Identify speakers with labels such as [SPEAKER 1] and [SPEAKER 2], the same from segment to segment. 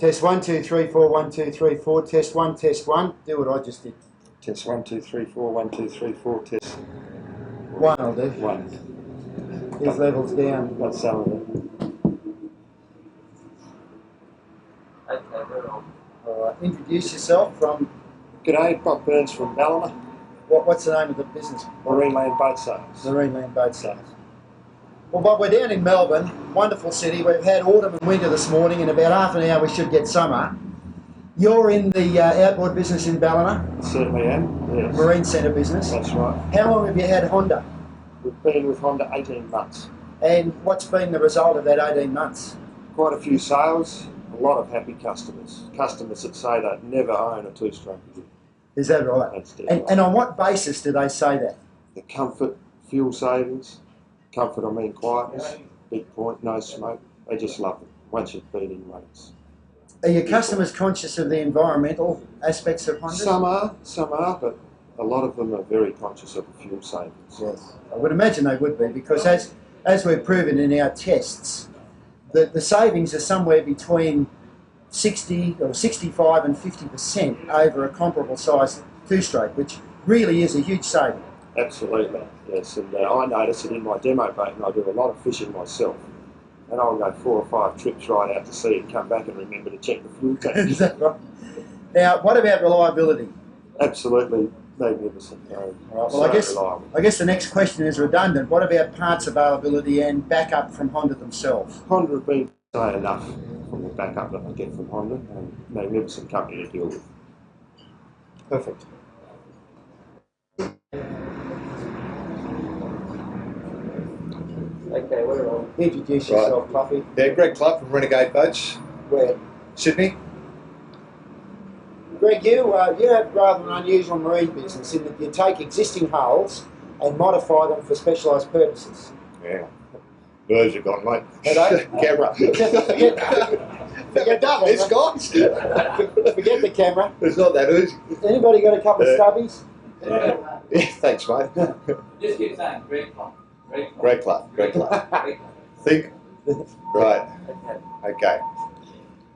[SPEAKER 1] Test 1, 2, 3, 4, 1, 2, 3, 4. Test 1, test 1. Do what I just did.
[SPEAKER 2] Test 1, 2, 3, 4, 1, 2, 3, 4, test.
[SPEAKER 1] 1 will do.
[SPEAKER 2] 1.
[SPEAKER 1] His level's down.
[SPEAKER 2] Got some of it.
[SPEAKER 1] Alright, introduce yourself from...
[SPEAKER 2] G'day, Bob Burns from Ballina.
[SPEAKER 1] What's the name of the business?
[SPEAKER 2] Marine Land Boat Sales.
[SPEAKER 1] Marine Land Boat Sales. Well, Bob, we're down in Melbourne, wonderful city. We've had autumn and winter this morning. In about half an hour we should get summer. You're in the outboard business in Ballina?
[SPEAKER 2] Certainly am, yes.
[SPEAKER 1] Marine Centre business?
[SPEAKER 2] That's right.
[SPEAKER 1] How long have you had Honda?
[SPEAKER 2] We've been with Honda 18 months.
[SPEAKER 1] And what's been the result of that 18 months?
[SPEAKER 2] Quite a few sales, a lot of happy customers. Customers that say they'd never own a two-stroke.
[SPEAKER 1] Is that right?
[SPEAKER 2] That's dead right.
[SPEAKER 1] And on what basis do they say that?
[SPEAKER 2] The comfort, fuel savings, comfort, I mean quietness, big point, no smoke. They just love it once you've been in rates.
[SPEAKER 1] Are your customers conscious of the environmental aspects of Honda?
[SPEAKER 2] Some are, but a lot of them are very conscious of the fuel savings.
[SPEAKER 1] Yes, I would imagine they would be, because as we've proven in our tests, the savings are somewhere between 60 or 65 and 50% over a comparable size two-stroke, which really is a huge saving.
[SPEAKER 2] Absolutely, yes. And I notice it in my demo boat, and I do a lot of fishing myself. And I'll go 4 or 5 trips right out to sea and come back and remember to check the fuel tank.
[SPEAKER 1] Is that right? Now, what about reliability?
[SPEAKER 2] Absolutely magnificent.
[SPEAKER 1] Right, well, I guess the next question is redundant. What about parts availability and backup from Honda themselves?
[SPEAKER 2] Honda have been say enough from the backup that I get from Honda, and magnificent company to deal with.
[SPEAKER 1] Perfect. Okay, we're on. Introduce yourself, Puffy.
[SPEAKER 3] Yeah, Greg Clubb from Renegade Boats.
[SPEAKER 1] Where?
[SPEAKER 3] Sydney.
[SPEAKER 1] Greg, you have rather an unusual marine business in that you take existing hulls and modify them for specialised purposes.
[SPEAKER 3] Yeah. Birds are gone, mate.
[SPEAKER 1] Hello?
[SPEAKER 3] Camera.
[SPEAKER 1] Forget that.
[SPEAKER 3] It's gone.
[SPEAKER 1] Forget the camera.
[SPEAKER 3] It's not that easy.
[SPEAKER 1] Anybody got a couple of stubbies?
[SPEAKER 3] Yeah, thanks, mate.
[SPEAKER 4] Just keep saying Greg Clubb.
[SPEAKER 3] Greg Clubb. Greg Clubb. Think. Right. Okay.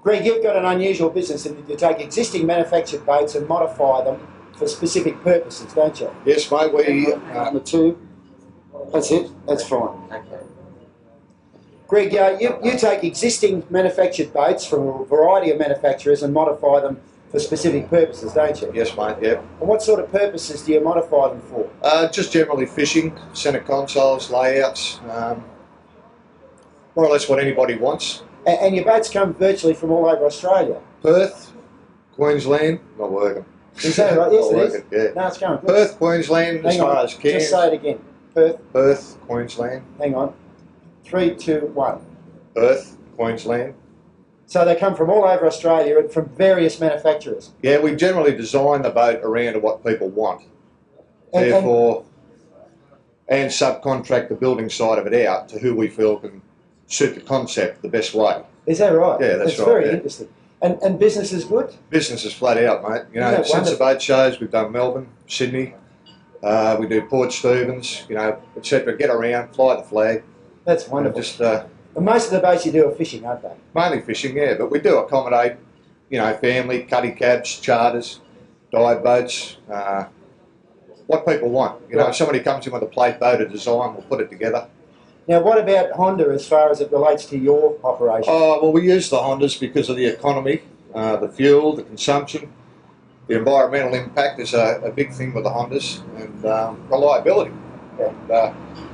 [SPEAKER 1] Greg, you've got an unusual business in that you take existing manufactured boats and modify them for specific purposes, don't you?
[SPEAKER 3] Yes, mate. We.
[SPEAKER 1] Number 2. That's it. That's fine. Okay. Greg, you take existing manufactured boats from a variety of manufacturers and modify them for specific purposes, don't you?
[SPEAKER 3] Yes, mate. Yeah.
[SPEAKER 1] And what sort of purposes do you modify them for?
[SPEAKER 3] Just generally fishing, centre consoles, layouts, more or less what anybody wants.
[SPEAKER 1] And your boats come virtually from all over Australia?
[SPEAKER 3] Perth, Queensland, not working.
[SPEAKER 1] Is that right? Yes,
[SPEAKER 3] not
[SPEAKER 1] it
[SPEAKER 3] working,
[SPEAKER 1] is.
[SPEAKER 3] yeah.
[SPEAKER 1] No, it's going.
[SPEAKER 3] Perth, Queensland, as far as Cairns.
[SPEAKER 1] Just say it again.
[SPEAKER 3] Perth, Queensland.
[SPEAKER 1] Hang on. 3, 2, 1.
[SPEAKER 3] Perth, Queensland.
[SPEAKER 1] So they come from all over Australia and from various manufacturers?
[SPEAKER 3] Yeah, we generally design the boat around to what people want. Therefore, and subcontract the building side of it out to who we feel can suit the concept the best way.
[SPEAKER 1] Is that right?
[SPEAKER 3] Yeah, that's right.
[SPEAKER 1] It's very interesting. And business is good?
[SPEAKER 3] Business is flat out, mate. You know, since the boat shows, we've done Melbourne, Sydney, we do Port Stephens, you know, etc. Get around, fly the flag.
[SPEAKER 1] That's wonderful.
[SPEAKER 3] Just,
[SPEAKER 1] and most of the boats you do are fishing, aren't they?
[SPEAKER 3] Mainly fishing, yeah, but we do accommodate, you know, family, cuddy cabs, charters, dive boats, what people want. You know, if somebody comes in with a plate boat, a design, we'll put it together.
[SPEAKER 1] Now, what about Honda as far as it relates to your operation?
[SPEAKER 3] Oh, well, we use the Hondas because of the economy, the fuel, the consumption. The environmental impact is a big thing with the Hondas, and reliability. And,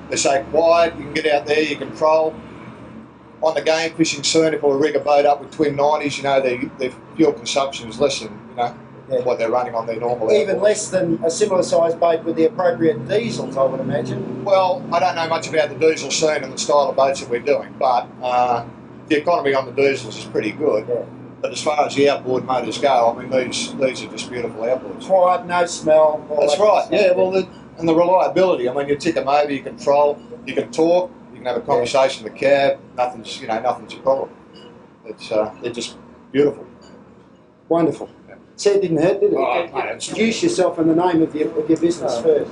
[SPEAKER 3] they say quiet, you can get out there, you control. On the game fishing soon, if we rig a boat up with twin 90s, you know, their fuel consumption is less than, you know, what they're running on their normal.
[SPEAKER 1] Even less than a similar sized boat with the appropriate diesels, I would imagine.
[SPEAKER 3] Well, I don't know much about the diesel scene and the style of boats that we're doing, but the economy on the diesels is pretty good.
[SPEAKER 1] Yeah.
[SPEAKER 3] But as far as the outboard motors go, I mean, these are just beautiful outboards.
[SPEAKER 1] Quiet, no smell.
[SPEAKER 3] That's right, yeah, well, and the reliability. I mean, you tick them over, you control, you can talk, you can have a conversation in the cab, nothing's a problem. It's, they're just beautiful.
[SPEAKER 1] Wonderful. Said it didn't hurt, did it?
[SPEAKER 3] Oh,
[SPEAKER 1] Introduce yourself and the name of your business first.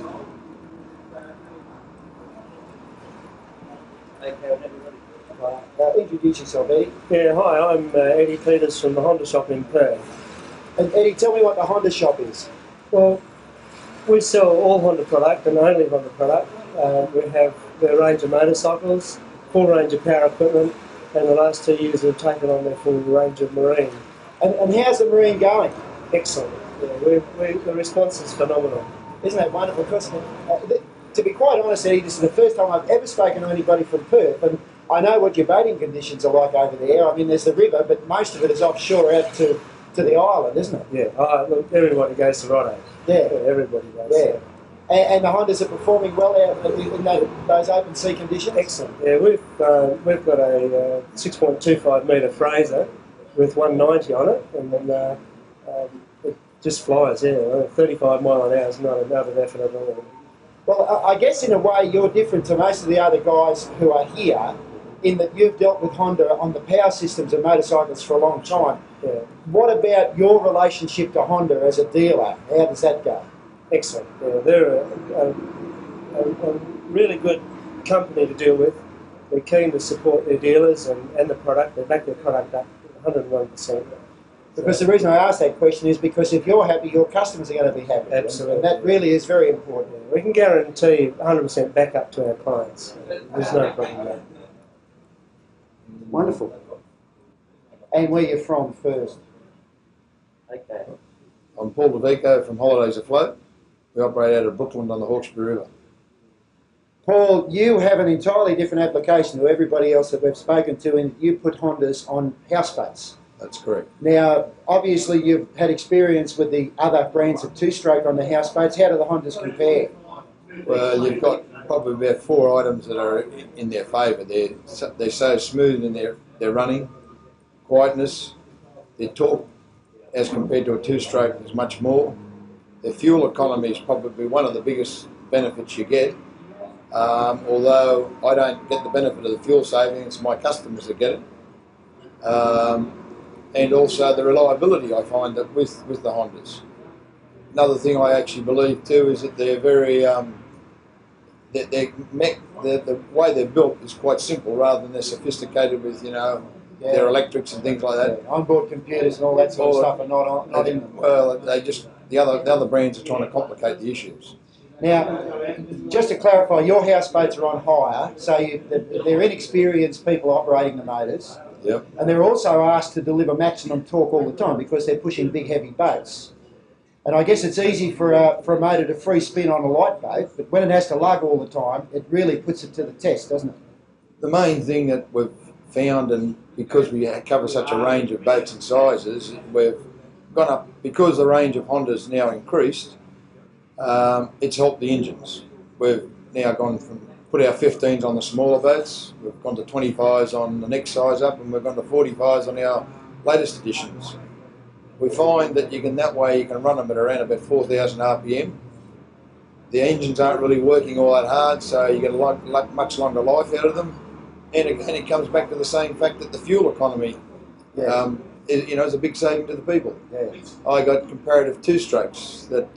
[SPEAKER 1] Introduce introduce yourself, Eddie.
[SPEAKER 5] Yeah, hi, I'm Eddie Peters from the Honda shop in Perth.
[SPEAKER 1] And Eddie, tell me what the Honda shop is.
[SPEAKER 5] Well, we sell all Honda product and only Honda product. We have the range of motorcycles, full range of power equipment, and the last 2 years we've taken on their full range of marine.
[SPEAKER 1] And how's the marine going?
[SPEAKER 5] Excellent. Yeah, the response is phenomenal.
[SPEAKER 1] Isn't that wonderful? Because, to be quite honest, Eddie, this is the first time I've ever spoken to anybody from Perth, and I know what your boating conditions are like over there. I mean, there's the river, but most of it is offshore out to the island, isn't it?
[SPEAKER 5] Yeah, look, everybody goes to Rodo.
[SPEAKER 1] Yeah.
[SPEAKER 5] Everybody goes.
[SPEAKER 1] Yeah. And the Hondas are performing well out in those open sea conditions?
[SPEAKER 5] Excellent. Yeah, we've got a 6.25 metre Fraser with 190 on it, and then it just flies, yeah. 35 mile an hour is not an effort at all.
[SPEAKER 1] Well, I guess in a way you're different to most of the other guys who are here in that you've dealt with Honda on the power systems of motorcycles for a long time.
[SPEAKER 5] Yeah.
[SPEAKER 1] What about your relationship to Honda as a dealer? How does that go?
[SPEAKER 5] Excellent. Yeah, they're a really good company to deal with. They're keen to support their dealers and the product. They back their product up 101%.
[SPEAKER 1] Because the reason I ask that question is because if you're happy, your customers are going to be happy.
[SPEAKER 5] Absolutely.
[SPEAKER 1] And that really is very important.
[SPEAKER 5] Yeah, we can guarantee 100% backup to our clients. There's no problem there.
[SPEAKER 1] Wonderful. And where you're from first?
[SPEAKER 4] Okay.
[SPEAKER 3] I'm Paul DeVico from Holidays Afloat. We operate out of Brooklyn on the Hawkesbury River.
[SPEAKER 1] Paul, you have an entirely different application to everybody else that we've spoken to in that you put Hondas on houseboats.
[SPEAKER 3] That's correct.
[SPEAKER 1] Now, obviously you've had experience with the other brands of two-stroke on the houseboats. How do the Hondas compare?
[SPEAKER 3] Well, you've got probably about 4 items that are in their favour. They're so smooth in their running, quietness, their torque as compared to a two-stroke is much more. Their fuel economy is probably one of the biggest benefits you get. Although I don't get the benefit of the fuel saving, it's my customers that get it. And also the reliability I find that with the Hondas. Another thing I actually believe too is that they're very, the way they're built is quite simple rather than they're sophisticated with, their electrics and things like that.
[SPEAKER 1] Yeah, onboard computers and all that sort of stuff are not in them.
[SPEAKER 3] Well, the other brands are trying to complicate the issues.
[SPEAKER 1] Now, just to clarify, your houseboats are on hire, so they're inexperienced people operating the motors.
[SPEAKER 3] Yep.
[SPEAKER 1] And they're also asked to deliver maximum torque all the time because they're pushing big, heavy boats. And I guess it's easy for a motor to free spin on a light boat, but when it has to lug all the time, it really puts it to the test, doesn't it?
[SPEAKER 3] The main thing that we've found, and because we cover such a range of boats and sizes, we've gone up, because the range of Hondas now increased, it's helped the engines. We've now put our 15s on the smaller boats, we've gone to 25s on the next size up, and we've gone to 45s on our latest editions. We find that you can run them at around about 4,000 RPM. The engines aren't really working all that hard, so you get a much longer life out of them. And it comes back to the same fact that the fuel economy is a big saving to the people.
[SPEAKER 1] Yeah.
[SPEAKER 3] I got comparative two-strokes that,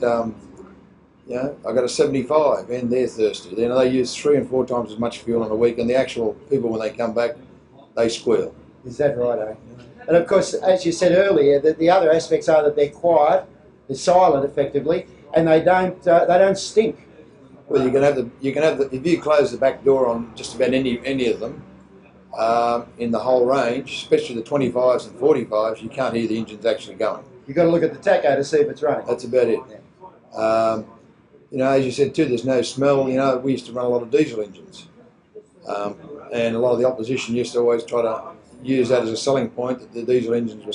[SPEAKER 3] I got a 75 and they're thirsty. They use 3 and 4 times as much fuel in a week, and the actual people, when they come back, they squeal.
[SPEAKER 1] Is that right, eh? And of course, as you said earlier, the other aspects are that they're quiet, they're silent effectively, and they don't stink.
[SPEAKER 3] Well, you can have if you close the back door on just about any of them in the whole range, especially the 25s and 45s, you can't hear the engines actually going.
[SPEAKER 1] You've got to look at the tacho to see if it's running.
[SPEAKER 3] That's about it.
[SPEAKER 1] Yeah.
[SPEAKER 3] As you said too, there's no smell. We used to run a lot of diesel engines, and a lot of the opposition used to always try to use that as a selling point, that the diesel engines were